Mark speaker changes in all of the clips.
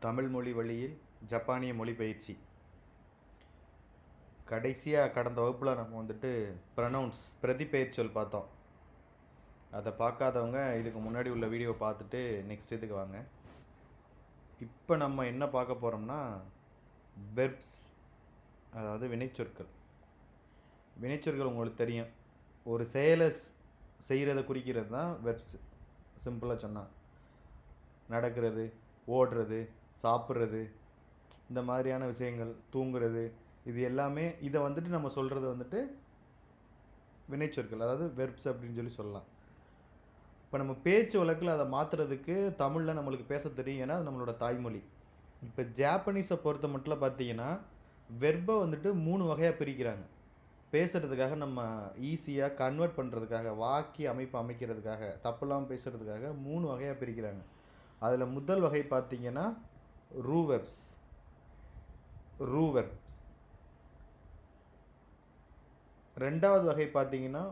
Speaker 1: தமிழ் மொழி வழியில் ஜப்பானிய மொழி பயிற்சி. கடைசியாக கடந்த வகுப்பில் நம்ம வந்துட்டு பிரதிபெயர்ச்சொல் பார்த்தோம். அதை பார்க்காதவங்க இதுக்கு முன்னாடி உள்ள வீடியோவை பார்த்துட்டு நெக்ஸ்ட் இதுக்கு வாங்க. இப்போ நம்ம என்ன பார்க்க போகிறோம்னா வெர்ப்ஸ், அதாவது வினைச்சொற்கள். வினைச்சொற்கள் உங்களுக்கு தெரியும், ஒரு செயலை செய்கிறத குறிக்கிறது தான் வெர்ப்ஸ். சிம்பிளாக சொன்னால் நடக்கிறது, ஓடுறது, சாப்பிட்றது, இந்த மாதிரியான விஷயங்கள், தூங்குறது, இது எல்லாமே இதை வந்துட்டு நம்ம சொல்கிறது வந்துட்டு வினைச்சொற்கள், அதாவது வெர்ப்ஸ் அப்படின்னு சொல்லலாம். இப்போ நம்ம பேச்சு வழக்கில் அதை மாற்றுறதுக்கு தமிழில் நம்மளுக்கு பேச தெரியும், ஏன்னா அது நம்மளோட தாய்மொழி. இப்போ ஜாப்பனீஸை பொறுத்த மட்டும் பார்த்தீங்கன்னா வெர்பை வந்துட்டு 3 வகையாக பிரிக்கிறாங்க. பேசுகிறதுக்காக, நம்ம ஈஸியாக கன்வெர்ட் பண்ணுறதுக்காக, வாக்கிய அமைப்பு அமைக்கிறதுக்காக, தப்புலாம் பேசுகிறதுக்காக 3 வகையாக பிரிக்கிறாங்க. அதில் முதல் வகை பார்த்தீங்கன்னா ரூவெர்ப்ஸ். ரெண்டாவது வகை பார்த்தீங்கன்னா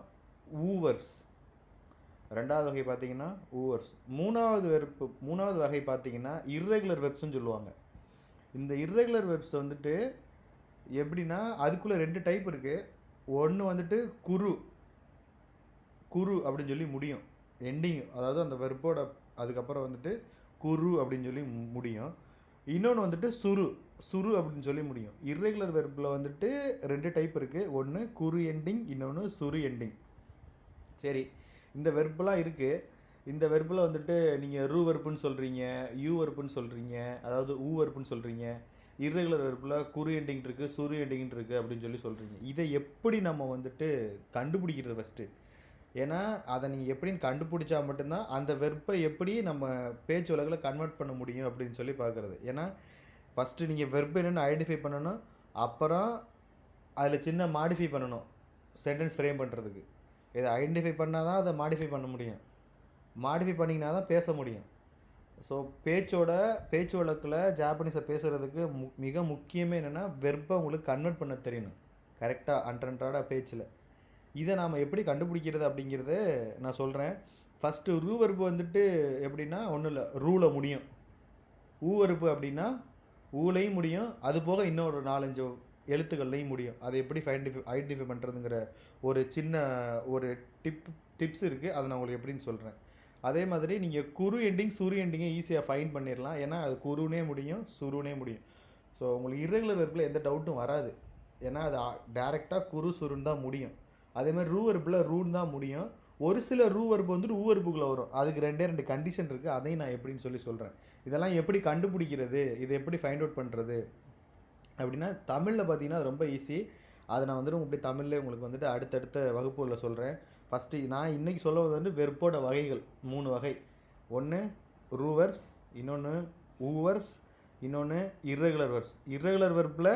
Speaker 1: ஊவர்ப்ஸ். மூணாவது வகை பார்த்தீங்கன்னா இர்ரெகுலர் வெர்ப்ஸ்ன்னு சொல்லுவாங்க. இந்த இர்ரெகுலர் வெர்ப்ஸ் வந்துட்டு எப்படின்னா அதுக்குள்ளே 2 டைப் இருக்குது. ஒன்று வந்துட்டு குரு அப்படின்னு சொல்லி முடியும், எண்டிங், அதாவது அந்த வெர்போட அதுக்கப்புறம் வந்துட்டு குரு அப்படின்னு சொல்லி முடியும். இன்னொன்று வந்துட்டு சுரு அப்படின்னு சொல்லி முடியும். இர்ரெகுலர் வெர்பில் வந்துட்டு 2 டைப் இருக்குது. ஒன்று குரு எண்டிங், இன்னொன்று சுரு எண்டிங். சரி, இந்த வெர்பெலாம் இருக்குது. இந்த வெர்பில் வந்துட்டு நீங்கள் ரூ வெர்ப்புன்னு சொல்கிறீங்க, யூ வெர்ப்புன்னு சொல்கிறீங்க, அதாவது ஊ வெர்ப்புன்னு சொல்கிறீங்க. இர்ரெகுலர் வெர்பில் குரு எண்டிங் இருக்குது, சுரு எண்டிங் இருக்குது அப்படின்னு சொல்கிறீங்க. இதை எப்படி நம்ம வந்துட்டு கண்டுபிடிக்கிறது ஃபஸ்ட்டு? ஏன்னா அதை நீங்கள் எப்படின்னு கண்டுபிடிச்சா மட்டும்தான் அந்த வெர்ப்பை எப்படி நம்ம பேச்சு வழக்கில் கன்வெர்ட் பண்ண முடியும் அப்படின்னு சொல்லி பார்க்குறது. ஏன்னா ஃபஸ்ட்டு நீங்கள் வெர்ப் என்னென்னு ஐடென்டிஃபை பண்ணணும், அப்புறம் அதில் சின்ன மாடிஃபை பண்ணணும் சென்டென்ஸ் ஃப்ரேம் பண்ணுறதுக்கு. இதை ஐடென்டிஃபை பண்ணால் தான் அதை மாடிஃபை பண்ண முடியும், மாடிஃபை பண்ணிங்கன்னா தான் பேச முடியும். ஸோ பேச்சு வழக்கில் ஜாப்பனீஸை பேசுகிறதுக்கு மிக முக்கியமே என்னென்னா வெர்ப்பை உங்களுக்கு கன்வெர்ட் பண்ண தெரியணும் கரெக்டாக அன்றாட பேச்சில். இதை நாம் எப்படி கண்டுபிடிக்கிறது அப்படிங்கிறத நான் சொல்கிறேன். ஃபஸ்ட்டு ரூ வெர்பு வந்துட்டு எப்படின்னா ஒன்றும் இல்லை, ரூவில் முடியும். ஊ வெர்பு அப்படின்னா ஊலையும் முடியும், அது போக இன்னொரு 4-5 எழுத்துக்கள்லையும் முடியும். அதை எப்படி ஐடென்டிஃபை பண்ணுறதுங்கிற ஒரு சின்ன டிப்ஸ் இருக்குது, அதை நான் உங்களுக்கு எப்படின்னு சொல்கிறேன். அதே மாதிரி நீங்கள் குரு எண்டிங் சுரு எண்டிங்கை ஈஸியாக ஃபைண்ட் பண்ணிடலாம், ஏன்னா அது குருனே முடியும், சுருனே முடியும். ஸோ உங்களுக்கு இர்ரெகுலர் வெர்பில் எந்த டவுட்டும் வராது, ஏன்னா அது டேரெக்டாக குரு சுருன்னு தான் முடியும். அதேமாதிரி ரூ வெர்பில் ரூன்னு தான் முடியும். ஒரு சில ரூ வெர்பு வந்துட்டு ஊ வெர்புக்குள்ளே வரும், அதுக்கு 2 கண்டிஷன் இருக்குது, அதையும் நான் எப்படின்னு சொல்கிறேன். இதெல்லாம் எப்படி கண்டுபிடிக்கிறது, இதை எப்படி ஃபைண்ட் அவுட் பண்ணுறது அப்படின்னா தமிழில் பார்த்தீங்கன்னா ரொம்ப ஈஸி. அதை நான் வந்துட்டு இப்படி தமிழ்லேயே உங்களுக்கு வந்துட்டு அடுத்தடுத்த வகுப்புகளில் சொல்கிறேன். ஃபஸ்ட்டு நான் இன்றைக்கி சொல்ல வந்துட்டு வெர்போட வகைகள் 3 வகை. ஒன்று ரூவெர்ப்ஸ், இன்னொன்று ஊவெர்ப்ஸ், இன்னொன்று இர்ரெகுலர் வெர்ப்ஸ். இர்ரெகுலர் வெர்பில்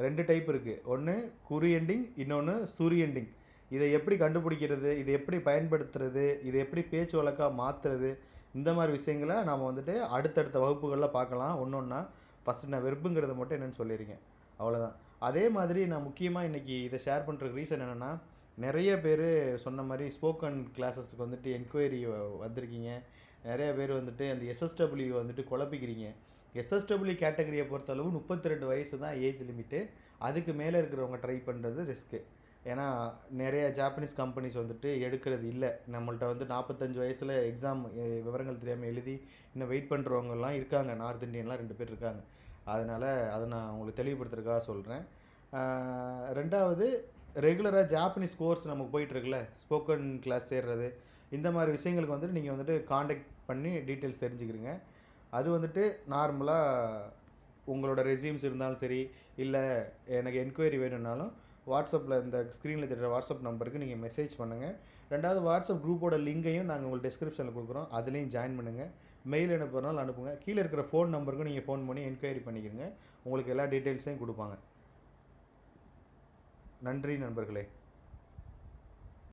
Speaker 1: 2 டைப் இருக்குது. ஒன்று குரு எண்டிங், இன்னொன்று சுரு எண்டிங். இதை எப்படி கண்டுபிடிக்கிறது, இதை எப்படி பயன்படுத்துறது, இதை எப்படி பேச்சு வழக்காக மாற்றுறது, இந்த மாதிரி விஷயங்களை நாம் வந்துட்டு அடுத்தடுத்த வகுப்புகளில் பார்க்கலாம் ஒன்றா. ஃபஸ்ட்டு நான் வெர்புங்கிறத மட்டும் என்னென்னு சொல்லியிருக்கேன், அவ்வளோதான். அதே மாதிரி நான் முக்கியமாக இன்றைக்கி இதை ஷேர் பண்ணுறதுக்கு ரீசன் என்னென்னா, நிறைய பேர் சொன்ன மாதிரி ஸ்போக்கன் கிளாஸஸ்க்கு வந்துட்டு என்கொயரி வந்திருக்கீங்க. நிறைய பேர் வந்துட்டு அந்த எஸ்எஸ்டபிள்யூ வந்துட்டு குழப்பிக்கிறீங்க. எஸ்எஸ்டபிள்யூ கேட்டகரியை பொறுத்தளவு 32 வயசு தான் ஏஜ் லிமிட்டு. அதுக்கு மேலே இருக்கிறவங்க ட்ரை பண்ணுறது ரிஸ்க்கு. ஏன்னா நிறைய ஜாப்பனீஸ் கம்பெனிஸ் வந்துட்டு எடுக்கிறது இல்லை. நம்மள்ட்ட வந்து 45 வயசில் எக்ஸாம் விவரங்கள் தெரியாமல் எழுதி இன்னும் வெயிட் பண்ணுறவங்கலாம் இருக்காங்க. நார்த் இந்தியன்லாம் 2 பேர் இருக்காங்க. அதனால் அதை நான் உங்களுக்கு தெளிவுபடுத்துறதுக்காக சொல்கிறேன். ரெண்டாவது, ரெகுலராக ஜாப்பனீஸ் கோர்ஸ் நமக்கு போயிட்டுருக்குல்ல, ஸ்போக்கன் கிளாஸ் சேர்றது, இந்த மாதிரி விஷயங்களுக்கு வந்துட்டு நீங்கள் வந்துட்டு காண்டாக்ட் பண்ணி டீட்டெயில்ஸ் தெரிஞ்சுக்கிறீங்க. அது வந்துட்டு நார்மலாக உங்களோட ரெஸ்யூம்ஸ் இருந்தாலும் சரி, இல்லை எனக்கு என்கொயரி வேணும்னாலும் வாட்ஸ்அப்பில் இந்த ஸ்க்ரீனில் தெரிகிற வாட்ஸ்அப் நம்பருக்கு நீங்கள் மெசேஜ் பண்ணுங்கள். ரெண்டாவது, வாட்ஸ்அப் குரூப்போட லிங்கையும் நாங்கள் உங்களுக்கு டிஸ்கிரிப்ஷனில் கொடுக்குறோம், அதுலேயும் ஜாயின் பண்ணுங்கள். மெயில் அனுப்புறனாலும் அனுப்புங்க. கீழே இருக்கிற ஃபோன் நம்பருக்கும் நீங்கள் ஃபோன் பண்ணி என்கொயரி பண்ணிக்கிறங்க, உங்களுக்கு எல்லா டீட்டெயில்ஸையும் கொடுப்பாங்க. நன்றி நண்பர்களே.